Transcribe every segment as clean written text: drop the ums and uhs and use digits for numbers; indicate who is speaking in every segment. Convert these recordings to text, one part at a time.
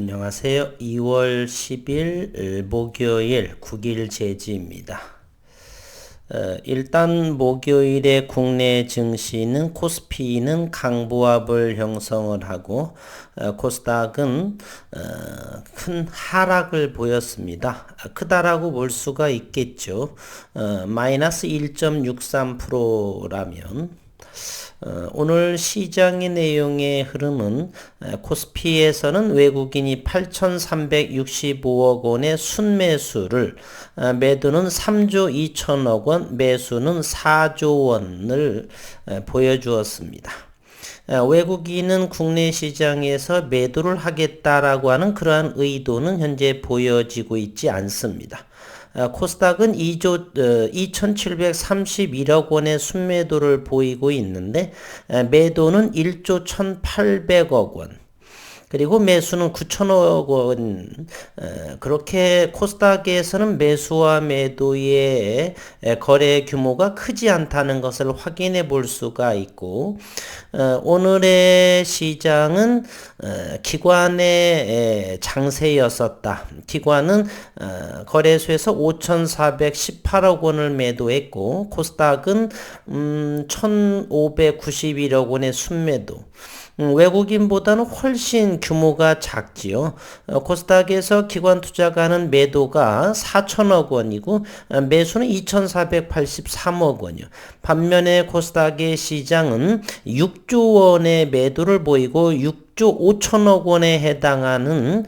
Speaker 1: 안녕하세요. 2월 10일 목요일 9일 제지입니다. 일단 목요일에 국내 증시는 코스피는 강보합을 형성을 하고 코스닥은 큰 하락을 보였습니다. 크다라고 볼 수가 있겠죠. 마이너스 1.63%라면 오늘 시장의 내용의 흐름은 코스피에서는 외국인이 8,365억 원의 순매수를 매도는 3조 2천억 원, 매수는 4조 원을 보여주었습니다. 외국인은 국내 시장에서 매도를 하겠다라고 하는 그러한 의도는 현재 보여지고 있지 않습니다. 코스닥은 2,731억 원의 순매도를 보이고 있는데 매도는 1조 1,800억 원 그리고 매수는 9천억 원. 그렇게 코스닥에서는 매수와 매도의 거래 규모가 크지 않다는 것을 확인해 볼 수가 있고 오늘의 시장은 기관의 장세였었다. 기관은 거래소에서 5,418억 원을 매도했고 코스닥은 1,591억 원의 순매도. 외국인보다는 훨씬 규모가 작지요. 코스닥에서 기관 투자가는 매도가 4천억 원이고 매수는 2,483억 원이요. 반면에 코스닥의 시장은 6조 원의 매도를 보이고 6조 5천억 원에 해당하는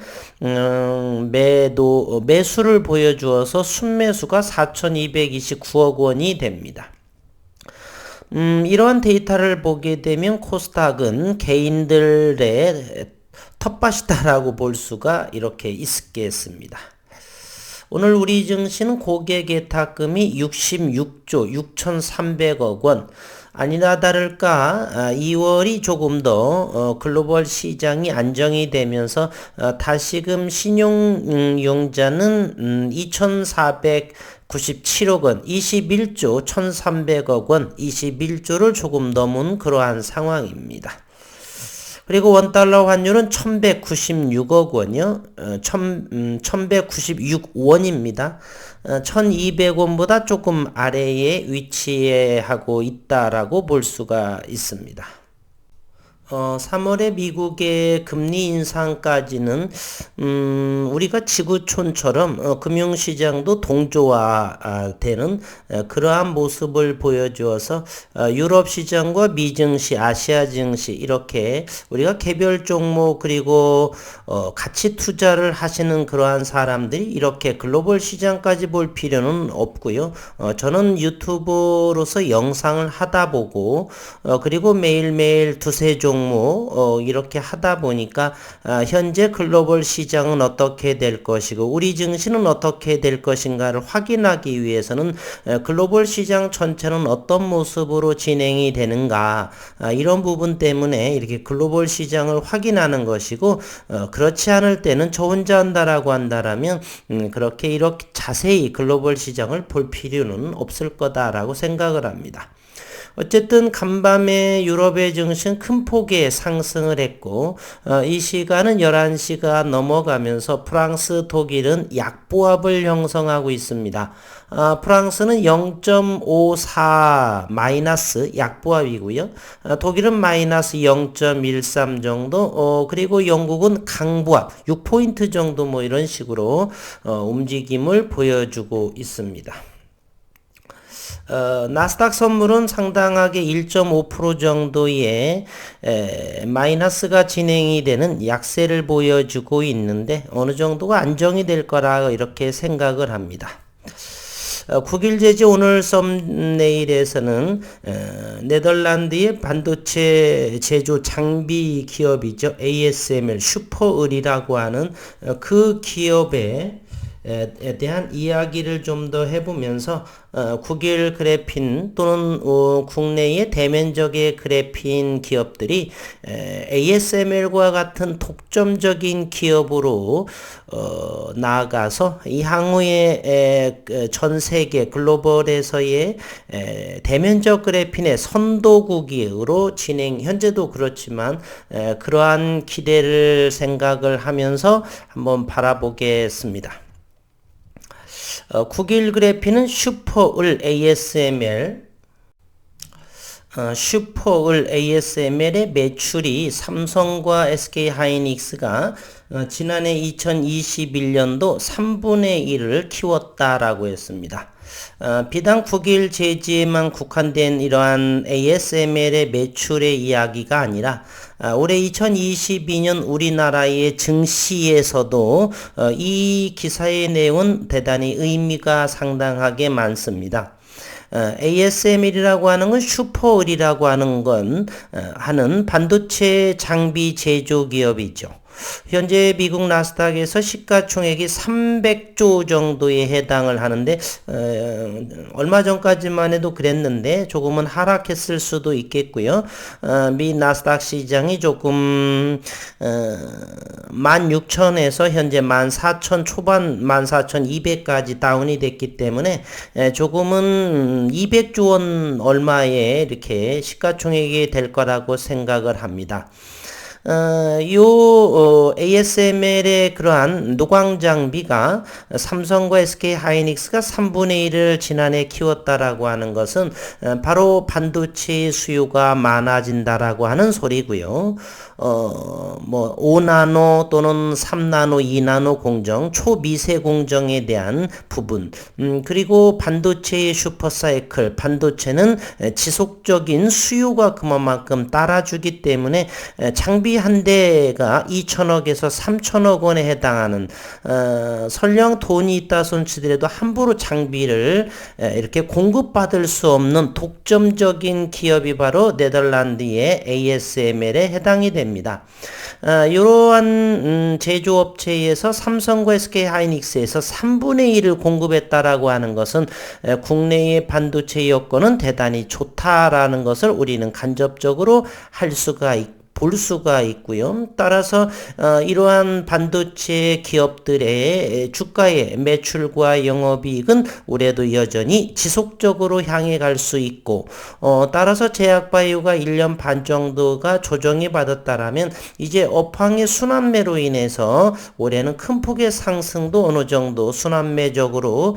Speaker 1: 매수를 보여주어서 순매수가 4,229억 원이 됩니다. 이러한 데이터를 보게 되면 코스닥은 개인들의 텃밭이다라고 볼 수가 이렇게 있겠습니다. 오늘 우리 증시는 고객예탁금이 66조 6,300억 원. 아니나 다를까 2월이 조금 더 글로벌 시장이 안정이 되면서 다시금 신용융자는 2,497억 원, 21조 1,300억 원, 21조를 조금 넘은 그러한 상황입니다. 그리고 원달러 환율은 1,196억 원이요. 1,196원입니다. 1,200원보다 조금 아래에 위치하고 있다라고 볼 수가 있습니다. 3월에 미국의 금리 인상까지는 우리가 지구촌처럼 금융시장도 동조화되는 그러한 모습을 보여주어서 유럽 시장과 미증시, 아시아 증시 이렇게 우리가 개별 종목 그리고 같이 투자를 하시는 그러한 사람들이 이렇게 글로벌 시장까지 볼 필요는 없고요. 저는 유튜브로서 영상을 하다 보고 그리고 매일매일 두세 종목 이렇게 하다 보니까 현재 글로벌 시장은 어떻게 될 것이고 우리 증시는 어떻게 될 것인가를 확인하기 위해서는 글로벌 시장 전체는 어떤 모습으로 진행이 되는가 이런 부분 때문에 이렇게 글로벌 시장을 확인하는 것이고 그렇지 않을 때는 저 혼자 한다라고 한다라면 그렇게 이렇게 자세히 글로벌 시장을 볼 필요는 없을 거다라고 생각을 합니다. 어쨌든 간밤에 유럽의 증시는 큰 폭의 상승을 했고 이 시간은 11시가 넘어가면서 프랑스, 독일은 약보합을 형성하고 있습니다. 프랑스는 0.54 마이너스 약보합이고요. 독일은 마이너스 0.13 정도 그리고 영국은 강보합 6포인트 정도 뭐 이런 식으로 움직임을 보여주고 있습니다. 나스닥 선물은 상당하게 1.5% 정도의 마이너스가 진행이 되는 약세를 보여주고 있는데 어느 정도가 안정이 될 거라 이렇게 생각을 합니다. 9일 제지 오늘 썸네일에서는 네덜란드의 반도체 제조 장비 기업이죠. ASML 슈퍼을이라고 하는 그 기업의 대한 이야기를 좀 더 해보면서 국일 그래핀 또는 국내의 대면적의 그래핀 기업들이 ASML과 같은 독점적인 기업으로 나아가서 이 향후에 전 세계 글로벌에서의 대면적 그래핀의 선도국으로 현재도 그렇지만 그러한 기대를 생각을 하면서 한번 바라보겠습니다. 국일 그래핀은 슈퍼을 ASML의 매출이 삼성과 SK하이닉스가 지난해 2021년도 3분의 1을 키웠다라고 했습니다. 비단 국일 제지에만 국한된 이러한 ASML의 매출의 이야기가 아니라 올해 2022년 우리나라의 증시에서도 이 기사의 내용은 대단히 의미가 상당하게 많습니다. ASML이라고 하는 건 슈퍼을이라고 하는 반도체 장비 제조 기업이죠. 현재 미국 나스닥에서 시가총액이 300조 정도에 해당을 하는데 얼마 전까지만 해도 그랬는데 조금은 하락했을 수도 있겠고요. 미 나스닥 시장이 조금 16,000에서 현재 14,000 초반 14,200까지 다운이 됐기 때문에 조금은 200조 원 얼마에 이렇게 시가총액이 될 거라고 생각을 합니다. ASML의 그러한 노광 장비가 삼성과 SK하이닉스가 3분의 1을 지난해 키웠다라고 하는 것은 바로 반도체 수요가 많아진다라고 하는 소리고요. 5나노 또는 3나노, 2나노 공정, 초미세 공정에 대한 부분, 그리고 반도체의 슈퍼사이클, 반도체는 지속적인 수요가 그만큼 따라주기 때문에 장비 한 대가 2천억에서 3천억 원에 해당하는 설령 돈이 있다 손치더라도 함부로 장비를 이렇게 공급받을 수 없는 독점적인 기업이 바로 네덜란드의 ASML에 해당이 됩니다. 이러한 제조업체에서 삼성과 SK하이닉스에서 3분의 1을 공급했다라고 하는 것은 국내의 반도체 여건은 대단히 좋다라는 것을 우리는 간접적으로 볼 수가 있고요. 따라서 이러한 반도체 기업들의 주가의 매출과 영업이익은 올해도 여전히 지속적으로 향해 갈 수 있고 따라서 제약바이오가 1년 반 정도가 조정이 받았다라면 이제 업황의 순환매로 인해서 올해는 큰 폭의 상승도 어느 정도 순환매적으로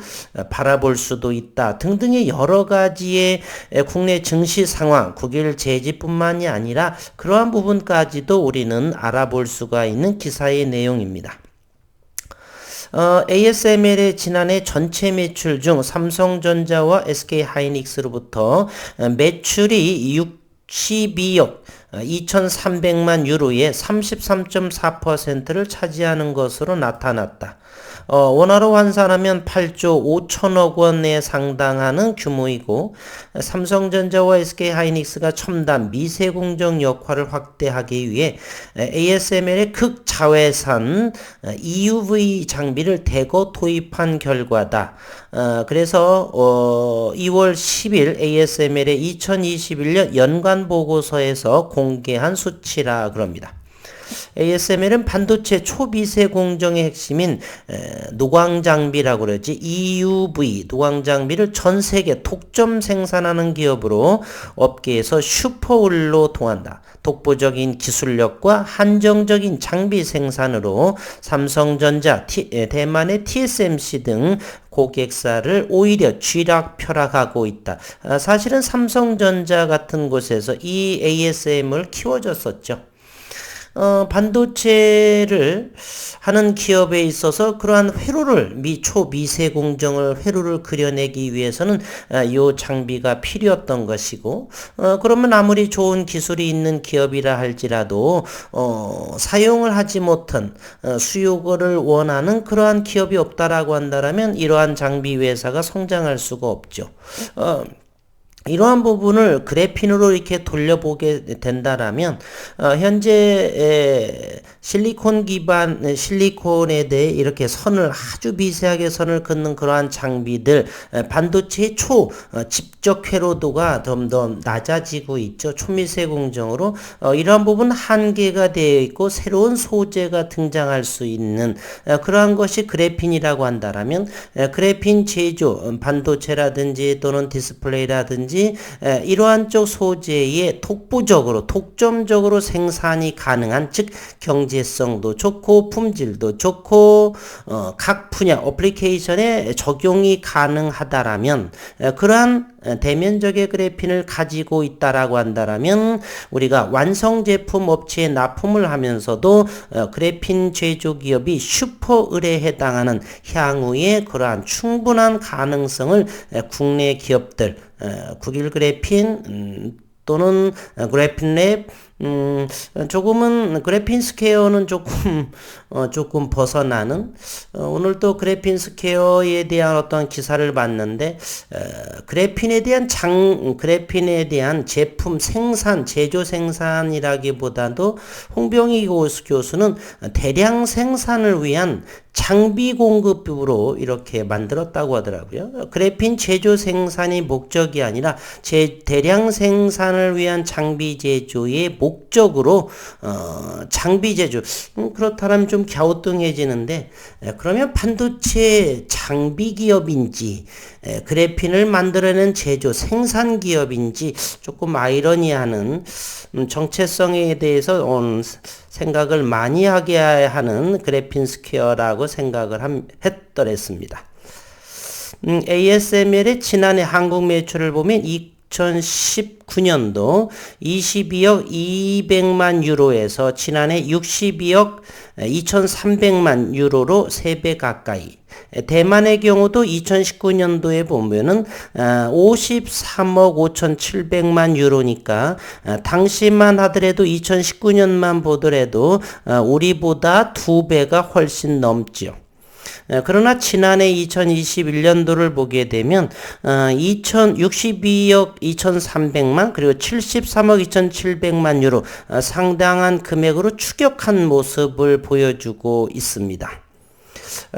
Speaker 1: 바라볼 수도 있다 등등의 여러 가지의 국내 증시 상황, 국일 제지뿐만이 아니라 그러한 부분까지도 우리는 알아볼 수가 있는 기사의 내용입니다. ASML의 지난해 전체 매출 중 삼성전자와 SK하이닉스로부터 매출이 62억 2,300만 유로의 33.4%를 차지하는 것으로 나타났다. 원화로 환산하면 8조 5천억 원에 상당하는 규모이고 삼성전자와 SK하이닉스가 첨단 미세공정 역할을 확대하기 위해 ASML의 극자외선 EUV 장비를 대거 도입한 결과다. 그래서 2월 10일 ASML의 2021년 연간 보고서에서 공개한 수치라 그럽니다. ASML은 반도체 초미세 공정의 핵심인 노광 장비라고 그러지 EUV 노광 장비를 전 세계 독점 생산하는 기업으로 업계에서 슈퍼울로 통한다. 독보적인 기술력과 한정적인 장비 생산으로 삼성전자, 대만의 TSMC 등 고객사를 오히려 쥐락펴락하고 있다. 사실은 삼성전자 같은 곳에서 이 ASM을 키워줬었죠. 반도체를 하는 기업에 있어서 그러한 초미세 공정을 회로를 그려내기 위해서는 이 장비가 필요했던 것이고, 그러면 아무리 좋은 기술이 있는 기업이라 할지라도, 사용을 하지 못한, 수요를 원하는 그러한 기업이 없다라고 한다면 이러한 장비 회사가 성장할 수가 없죠. 이러한 부분을 그래핀으로 이렇게 돌려보게 된다라면 현재 실리콘 기반 실리콘에 대해 이렇게 선을 아주 미세하게 선을 긋는 그러한 장비들 반도체의 집적 회로도가 점점 낮아지고 있죠. 초미세 공정으로 이러한 부분 한계가 되어 있고 새로운 소재가 등장할 수 있는 그러한 것이 그래핀이라고 한다라면 그래핀 제조 반도체라든지 또는 디스플레이라든지 이러한 쪽 소재의 독점적으로 생산이 가능한, 즉 경제성도 좋고 품질도 좋고 각 분야 어플리케이션에 적용이 가능하다라면 그러한 대면적의 그래핀을 가지고 있다라고 한다라면 우리가 완성 제품 업체에 납품을 하면서도 그래핀 제조 기업이 슈퍼을에 해당하는 향후에 그러한 충분한 가능성을 국내 기업들 국일 그래핀 또는 그래핀랩 조금은 그래핀 스퀘어는 조금 벗어나는 오늘 또 그래핀 스퀘어에 대한 어떤 기사를 봤는데 그래핀에 대한 제품 생산 제조 생산이라기보다도 홍병희 교수는 대량 생산을 위한 장비 공급으로 이렇게 만들었다고 하더라고요. 그래핀 제조 생산이 목적이 아니라 대량 생산을 위한 장비 제조의 목적으로 장비 제조 그렇다면 좀 갸우뚱해지는데 그러면 반도체 장비 기업인지 그래핀을 만들어낸 제조 생산 기업인지 조금 아이러니하는 정체성에 대해서 생각을 많이 하게 하는 그래핀 스퀘어라고 생각을 했더랬습니다. ASML의 지난해 한국 매출을 보면 2019년도 22억 200만 유로에서 지난해 62억 2300만 유로로 3배 가까이. 대만의 경우도 2019년도에 보면은 53억 5700만 유로니까 당시만 하더라도 2019년만 보더라도 우리보다 2배가 훨씬 넘죠. 그러나 지난해 2021년도를 보게 되면 62억 2300만 그리고 73억 2700만 유로 상당한 금액으로 추격한 모습을 보여주고 있습니다.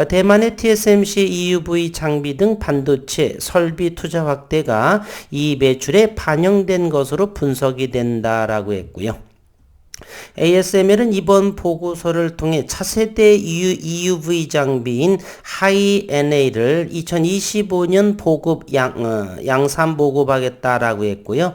Speaker 1: 대만의 TSMC EUV 장비 등 반도체 설비 투자 확대가 이 매출에 반영된 것으로 분석이 된다라고 했고요. ASML은 이번 보고서를 통해 차세대 EUV 장비인 하이-NA를 2025년 양산 보급하겠다라고 했고요.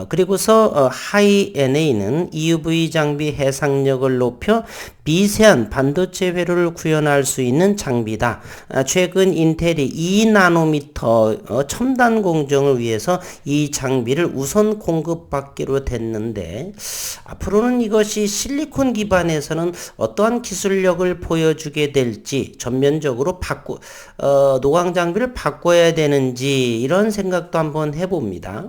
Speaker 1: 그리고서 하이-NA는 EUV 장비 해상력을 높여 미세한 반도체 회로를 구현할 수 있는 장비다. 최근 인텔이 2나노미터 첨단 공정을 위해서 이 장비를 우선 공급받기로 됐는데 앞으로는 이것이 실리콘 기반에서는 어떠한 기술력을 보여주게 될지 전면적으로 노광 장비를 바꿔야 되는지 이런 생각도 한번 해봅니다.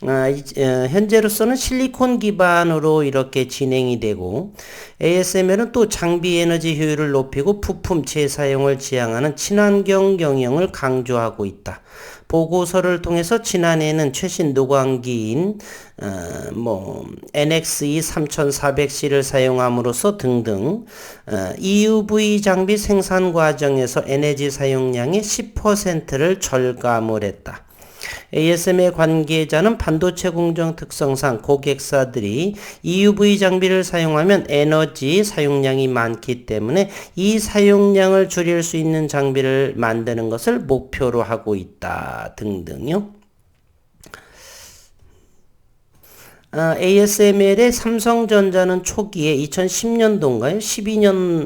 Speaker 1: 현재로서는 실리콘 기반으로 이렇게 진행이 되고 ASML은 또 장비 에너지 효율을 높이고 부품 재사용을 지향하는 친환경 경영을 강조하고 있다. 보고서를 통해서 지난해에는 최신 노광기인 NXE 3400C를 사용함으로써 등등 EUV 장비 생산 과정에서 에너지 사용량의 10%를 절감을 했다. ASML 관계자는 반도체 공정 특성상 고객사들이 EUV 장비를 사용하면 에너지 사용량이 많기 때문에 이 사용량을 줄일 수 있는 장비를 만드는 것을 목표로 하고 있다 등등요. ASML의 삼성전자는 초기에 2010년도인가요?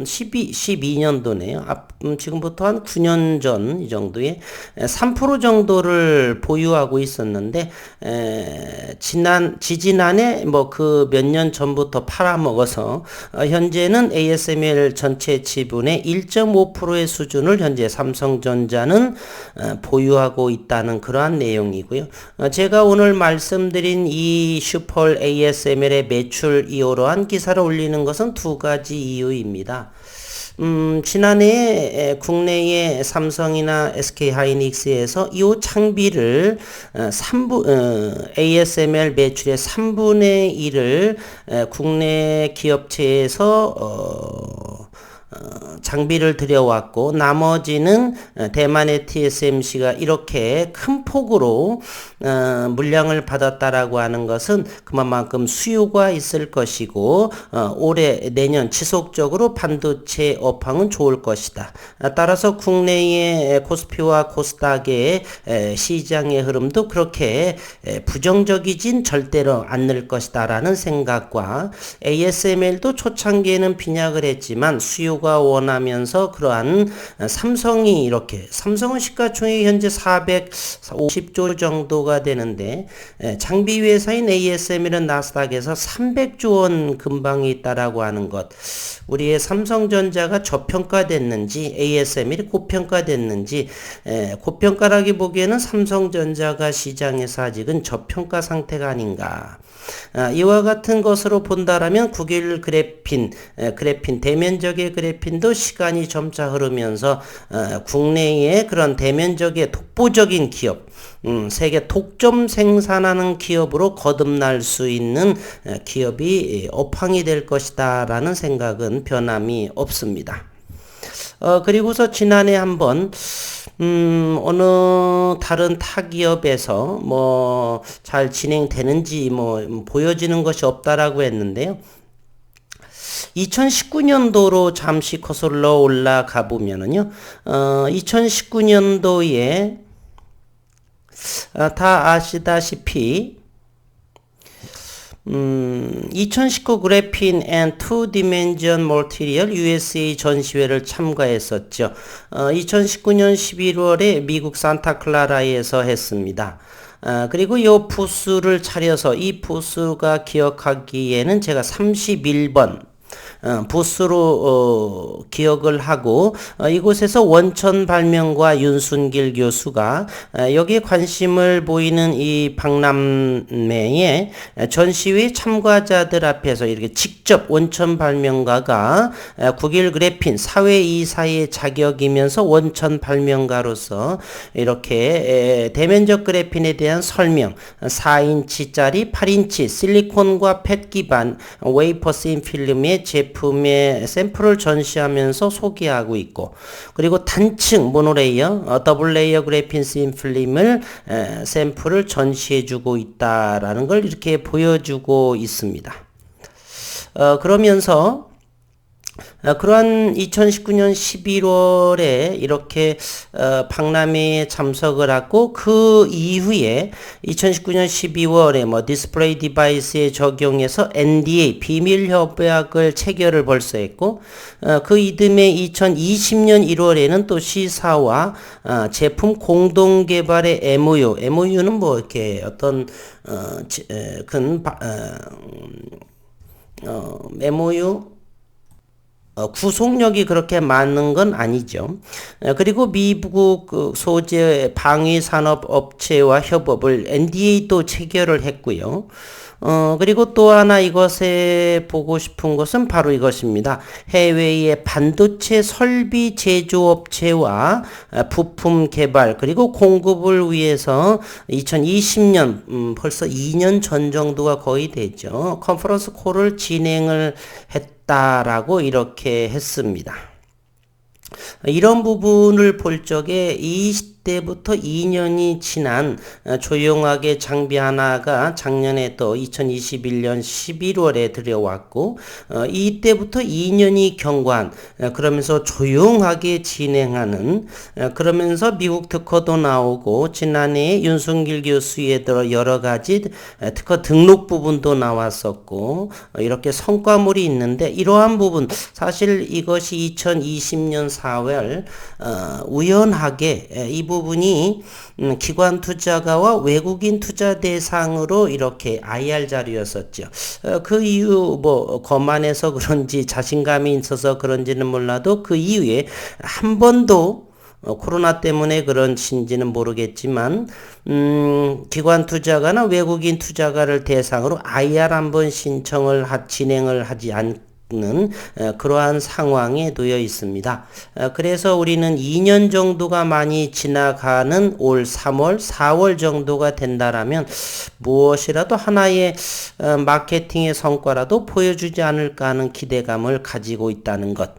Speaker 1: 12년도네요. 지금부터 한 9년 전 이 정도에 3% 정도를 보유하고 있었는데 지지난해 그 몇 년 전부터 팔아먹어서 현재는 ASML 전체 지분의 1.5%의 수준을 현재 삼성전자는 보유하고 있다는 그러한 내용이고요. 제가 오늘 말씀드린 이 슈펄 ASML의 매출 이후로 한 기사를 올리는 것은 두 가지 이유입니다. 지난해 국내의 삼성이나 SK하이닉스에서 이 장비를 ASML 매출의 3분의 1을 국내 기업체에서 장비를 들여왔고 나머지는 대만의 TSMC가 이렇게 큰 폭으로 물량을 받았다라고 하는 것은 그만큼 수요가 있을 것이고 올해 내년 지속적으로 반도체 업황은 좋을 것이다. 따라서 국내의 코스피와 코스닥의 시장의 흐름도 그렇게 부정적이진 절대로 않을 것이다 라는 생각과 ASML도 초창기에는 빈약을 했지만 수요가 원하면서 그러한 삼성이 이렇게 삼성은 시가총액이 현재 450조 정도가 되는데 장비 회사인 ASML은 나스닥에서 300조 원 근방에 있다라고 하는 것. 우리의 삼성전자가 저평가됐는지 ASML이 고평가됐는지 고평가라기 보기에는 삼성전자가 시장에서 아직은 저평가 상태가 아닌가. 이와 같은 것으로 본다라면 국일 그래핀 대면적의 그래핀도 시간이 점차 흐르면서 국내의 그런 대면적의 독보적인 기업, 세계 독점 생산하는 기업으로 거듭날 수 있는 기업이 업황이 될 것이다 라는 생각은 변함이 없습니다. 그리고서 지난해 한번 어느 다른 타 기업에서 잘 진행되는지 보여지는 것이 없다라고 했는데요. 2019년도로 잠시 거슬러 올라가 보면은요, 2019년도에 다 아시다시피 2019 그래핀 앤 투 디멘전 멀티리얼 USA 전시회를 참가했었죠. 2019년 11월에 미국 산타클라라에서 했습니다. 그리고 이 부스를 차려서 이 부스가 기억하기에는 제가 31번 부스로 기억을 하고 이곳에서 원천 발명가 윤순길 교수가 여기에 관심을 보이는 이 박람회에 전시회 참가자들 앞에서 이렇게 직접 원천 발명가가 국일 그래핀 사회이사의 자격이면서 원천 발명가로서 이렇게 대면적 그래핀에 대한 설명 4인치짜리 8인치 실리콘과 펫 기반 웨이퍼 씬 필름의 제품의 샘플을 전시하면서 소개하고 있고 그리고 단층 모노레이어 더블 레이어 그래핀 씬 필름을 샘플을 전시해주고 있다라는 걸 이렇게 보여주고 있습니다. 그러면서 그러한 2019년 11월에 이렇게 박람회에 참석을 하고 그 이후에 2019년 12월에 디스플레이 디바이스에 적용해서 NDA 비밀 협약을 체결을 벌써 했고 그 이듬해 2020년 1월에는 또 C사와 제품 공동 개발의 MOU는 이렇게 어떤 MOU 구속력이 그렇게 많은 건 아니죠. 그리고 미국 소재 방위산업업체와 협업을 NDA도 체결을 했고요. 그리고 또 하나 이것에 보고 싶은 것은 바로 이것입니다. 해외의 반도체 설비 제조업체와 부품 개발 그리고 공급을 위해서 2020년 벌써 2년 전 정도가 거의 되죠. 컨퍼런스 콜을 진행을 했다라고 이렇게 했습니다. 이런 부분을 볼 적에 이때부터 2년이 지난 조용하게 장비 하나가 작년에 또 2021년 11월에 들여왔고 이때부터 2년이 경과한 그러면서 조용하게 진행하는 그러면서 미국 특허도 나오고 지난해 윤순길 교수에 들어 여러 가지 특허 등록 부분도 나왔었고 이렇게 성과물이 있는데 이러한 부분 사실 이것이 2020년 4월 우연하게 이 부분이 기관 투자가와 외국인 투자 대상으로 이렇게 IR 자료였었죠. 그 이후 거만해서 그런지 자신감이 있어서 그런지는 몰라도 그 이후에 한 번도 코로나 때문에 그런지는 모르겠지만 기관 투자가나 외국인 투자가를 대상으로 IR 한번 신청을 진행을 하지 는 그러한 상황에 놓여 있습니다. 그래서 우리는 2년 정도가 많이 지나가는 올 3월, 4월 정도가 된다라면 무엇이라도 하나의 마케팅의 성과라도 보여주지 않을까 하는 기대감을 가지고 있다는 것.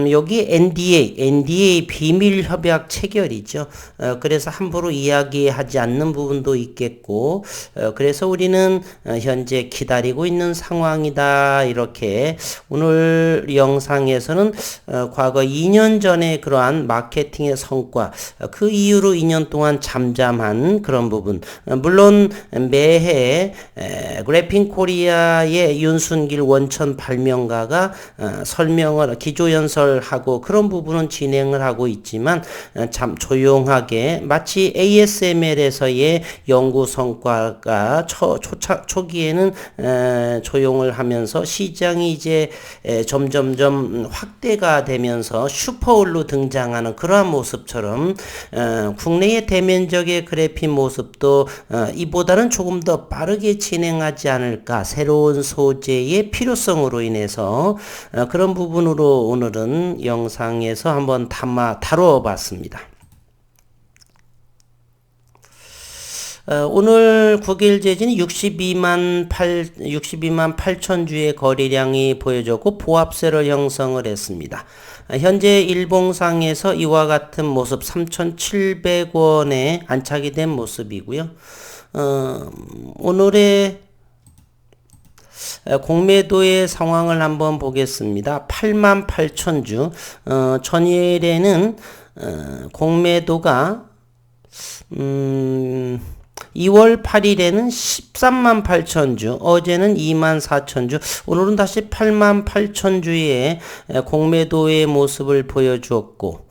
Speaker 1: 여기 NDA 비밀 협약 체결이죠. 그래서 함부로 이야기하지 않는 부분도 있겠고, 그래서 우리는 현재 기다리고 있는 상황이다. 이렇게 오늘 영상에서는 과거 2년 전에 그러한 마케팅의 성과, 그 이후로 2년 동안 잠잠한 그런 부분. 물론 매해 그래핀 코리아의 윤순길 원천 발명가가 설명을 기조연설하고 그런 부분은 진행을 하고 있지만 참 조용하게 마치 ASML에서의 연구 성과가 초기에는 조용을 하면서 시장이 이제 점점점 확대가 되면서 슈퍼홀로 등장하는 그러한 모습처럼 국내의 대면적의 그래핀 모습도 이보다는 조금 더 빠르게 진행하지 않을까. 새로운 소재의 필요성으로 인해서 그런 부분으로 오늘은 영상에서 한번 다뤄봤습니다. 오늘 9일 재진이 62만 8천 주의 거래량이 보여졌고 보합세를 형성을 했습니다. 현재 일봉상에서 이와 같은 모습 3,700원에 안착이 된 모습이고요. 오늘의 공매도의 상황을 한번 보겠습니다. 8만 8천 주. 전일에는 공매도가 2월 8일에는 13만 8천 주, 어제는 2만 4천 주, 오늘은 다시 8만 8천 주의 공매도의 모습을 보여주었고,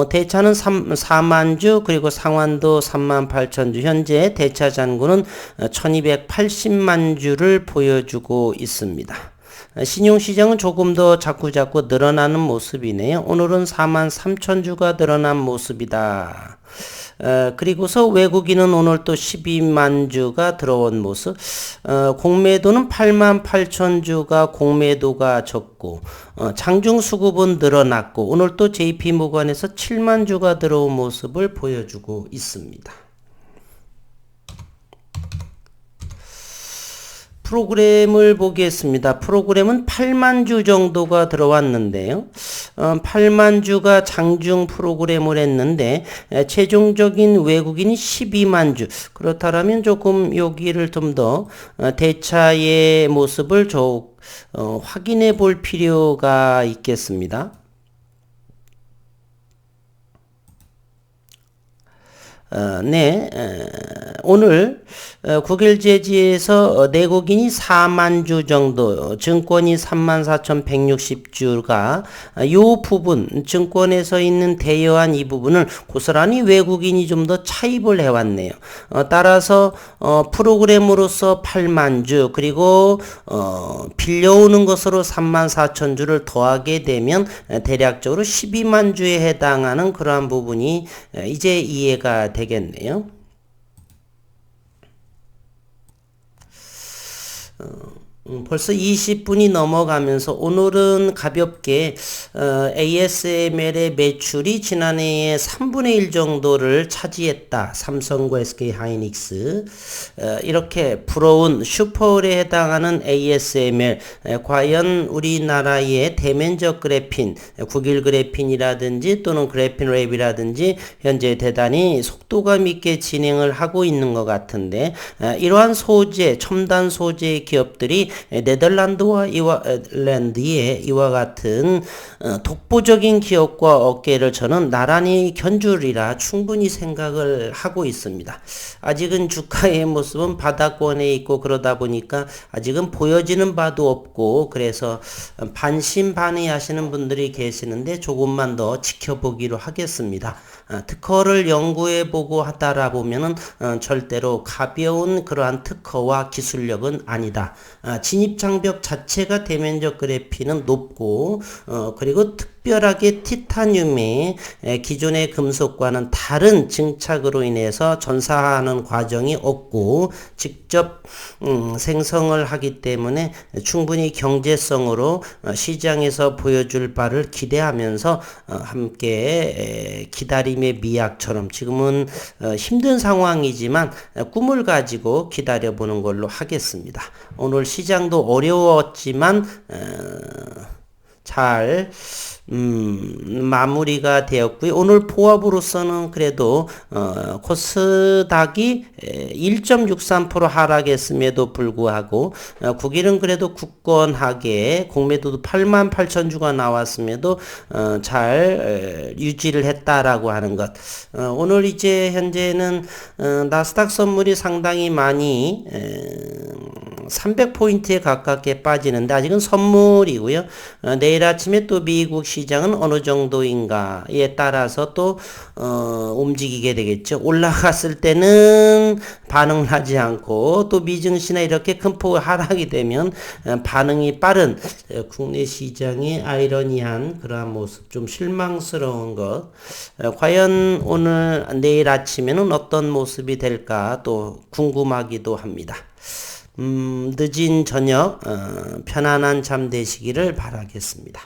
Speaker 1: 대차는 4만 주, 그리고 상환도 3만 8천 주, 현재 대차 잔고는 1280만 주를 보여주고 있습니다. 신용시장은 조금 더 자꾸 늘어나는 모습이네요. 오늘은 4만 3천 주가 늘어난 모습이다. 그리고서 외국인은 오늘 또 12만 주가 들어온 모습. 공매도는 8만 8천 주가 공매도가 적고, 장중 수급은 늘어났고, 오늘 또 JP모건에서 7만 주가 들어온 모습을 보여주고 있습니다. 프로그램을 보겠습니다. 프로그램은 8만 주 정도가 들어왔는데요. 8만 주가 장중 프로그램을 했는데 최종적인 외국인이 12만 주. 그렇다면 조금 여기를 좀 더 대차의 모습을 확인해 볼 필요가 있겠습니다. 오늘 9일 재지에서 내국인이 4만 주 정도, 증권이 34,160주가 이 부분, 증권에서 있는 대여한 이 부분을 고스란히 외국인이 좀 더 차입을 해왔네요. 따라서 프로그램으로서 8만 주, 그리고 빌려오는 것으로 34,000주를 더하게 되면 대략적으로 12만 주에 해당하는 그러한 부분이 이제 이해가 되겠네요. 벌써 20분이 넘어가면서 오늘은 가볍게 ASML의 매출이 지난해에 3분의 1 정도를 차지했다. 삼성과 SK하이닉스 이렇게 부러운 슈퍼홀에 해당하는 ASML 과연 우리나라의 대면적 그래핀, 9일 그래핀이라든지 또는 그래핀 랩이라든지 현재 대단히 속도감 있게 진행을 하고 있는 것 같은데 이러한 소재, 첨단 소재 기업들이 네덜란드와 이와랜드의 이와 같은 독보적인 기업과 어깨를 저는 나란히 견주리라 충분히 생각을 하고 있습니다. 아직은 주가의 모습은 바닥권에 있고 그러다 보니까 아직은 보여지는 바도 없고 그래서 반신반의 하시는 분들이 계시는데 조금만 더 지켜보기로 하겠습니다. 특허를 연구해보고 하다라 보면은 절대로 가벼운 그러한 특허와 기술력은 아니다. 진입장벽 자체가 대면적 그래핀은 높고 그리고 특별 특별하게 티타늄이 기존의 금속과는 다른 증착으로 인해서 전사하는 과정이 없고 직접 생성을 하기 때문에 충분히 경제성으로 시장에서 보여줄 바를 기대하면서 함께 기다림의 미학처럼 지금은 힘든 상황이지만 꿈을 가지고 기다려보는 걸로 하겠습니다. 오늘 시장도 어려웠지만 잘 마무리가 되었고요. 오늘 포함으로서는 그래도 코스닥이 1.63% 하락했음에도 불구하고 국일은 그래도 굳건하게 공매도도 88,000주가 나왔음에도 잘 유지를 했다라고 하는 것. 오늘 이제 현재는 나스닥 선물이 상당히 많이 300포인트에 가깝게 빠지는데 아직은 선물이고요. 내일 아침에 또 미국 시장은 어느 정도인가에 따라서 또 움직이게 되겠죠. 올라갔을 때는 반응을 하지 않고 또 미증시나 이렇게 큰 폭의 하락이 되면 반응이 빠른 국내 시장의 아이러니한 그러한 모습, 좀 실망스러운 것. 과연 오늘 내일 아침에는 어떤 모습이 될까 또 궁금하기도 합니다. 늦은 저녁 편안한 잠 되시기를 바라겠습니다.